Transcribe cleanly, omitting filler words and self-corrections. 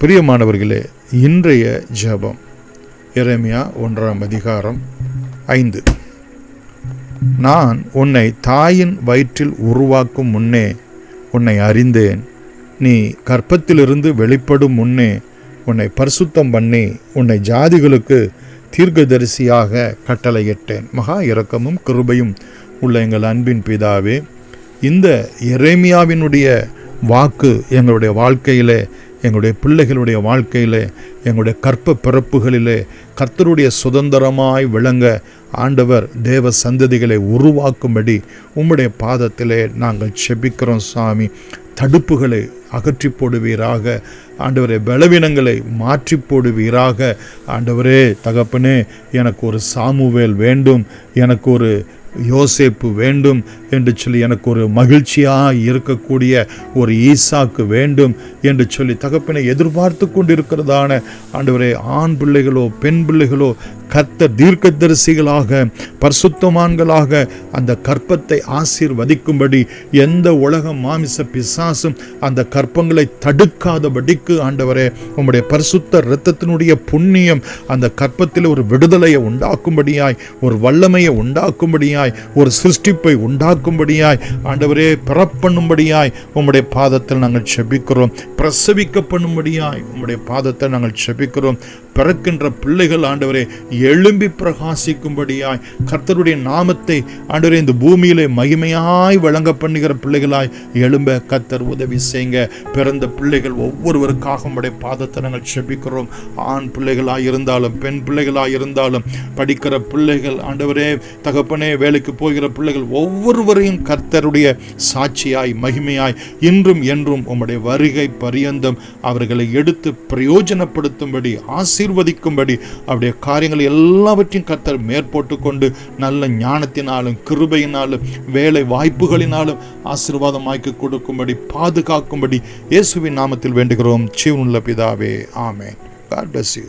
பிரியமானவர்களே, இன்றைய ஜெபம் எரேமியா 1:5. நான் உன்னை தாயின் வயிற்றில் உருவாக்கும் முன்னே உன்னை அறிந்தேன். நீ கர்ப்பத்திலிருந்து வெளிப்படும் முன்னே உன்னை பரிசுத்தம் பண்ணி உன்னை ஜாதிகளுக்கு தீர்க்கதரிசியாக கட்டளையிட்டேன். மகா இரக்கமும் கிருபையும் உள்ள எங்கள் அன்பின் பிதாவே, இந்த எரேமியாவினுடைய வாக்கு எங்களுடைய வாழ்க்கையிலே, எங்களுடைய பிள்ளைகளுடைய வாழ்க்கையிலே, எங்களுடைய கற்ப பிறப்புகளிலே கர்த்தருடைய சுதந்திரமாய் விளங்க ஆண்டவர் தேவ சந்ததிகளை உருவாக்கும்படி உம்முடைய பாதத்திலே நாங்கள் செபிக்கிறோம் சாமி. தடுப்புகளை அகற்றி போடுவீராக ஆண்டவரே, பலவீனங்களை மாற்றி போடுவீராக ஆண்டவரே. தகப்பனே, எனக்கு ஒரு சாமுவேல் வேண்டும், எனக்கு ஒரு யோசேப்பு வேண்டும் என்று சொல்லி, எனக்கு ஒரு மகிழ்ச்சியாக இருக்கக்கூடிய ஒரு ஈசாக்கு வேண்டும் என்று சொல்லி தகப்பனை எதிர்பார்த்து கொண்டிருக்கிறதான ஆண்டவரே, ஆண் பிள்ளைகளோ பெண் பிள்ளைகளோ கர்த்தர் தீர்க்கதரிசிகளாக பரிசுத்தமான்களாக அந்த கற்பத்தை ஆசீர்வதிக்கும்படி எந்த உலக மாமிச பிசாசும் அந்த கற்பங்களை தடுக்காதபடிக்கு ஆண்டவரே, உம்முடைய பரிசுத்த இரத்தத்தினுடைய புண்ணியம் அந்த கற்பத்தில் ஒரு விடுதலையை உண்டாக்கும்படியாய், ஒரு வல்லமையை உண்டாக்கும்படியாய், ஒரு சிருஷ்டிப்பை உண்டாக்கும்படியாய் ஆண்டவரே, பிறப்பண்ணும்படியாய் உம்முடைய பாதத்தில் நாங்கள் செபிக்கிறோம். பிரசவிக்க பண்ணும்படியாய் உம்முடைய பாதத்தை நாங்கள் செபிக்கிறோம். பிறக்கின்ற பிள்ளைகள் ஆண்டவரே எழும்பி பிரகாசிக்கும்படியாய், கர்த்தருடைய நாமத்தை ஆண்டவரே இந்த பூமியிலே மகிமையாய் வழங்க பண்ணுகிற பிள்ளைகளாய் எழும்ப கர்த்தர் உதவி செய்யுங்க. பிறந்த பிள்ளைகள் ஒவ்வொருவருக்காக உம்முடைய பாதத்தை நாங்கள் செபிக்கிறோம். ஆண் பிள்ளைகளாய் இருந்தாலும் பெண் பிள்ளைகளாய் இருந்தாலும், படிக்கிற பிள்ளைகள் ஆண்டவரே தகப்பனே, வேலைக்கு போகிற பிள்ளைகள் ஒவ்வொருவரையும் கர்த்தருடைய சாட்சியாய் மகிமையாய் இன்றும் என்றும் உம்முடைய வருகை பரியந்தம் அவர்களை எடுத்து பிரயோஜனப்படுத்தும்படி ஆசீர்வதிக்கும்படி அவருடைய காரியங்களை எல்லாவற்றையும் கர்த்தர் மேற்போட்டு கொண்டு நல்ல ஞானத்தினாலும் கிருபையினாலும் வேலை வாய்ப்புகளினாலும் ஆசீர்வாதமாக்கி கொடுக்கும்படி பாதுகாக்கும்படி இயேசுவின் நாமத்தில் வேண்டுகிறோம். ஜீவனுள்ள பிதாவே, ஆமென். God bless you.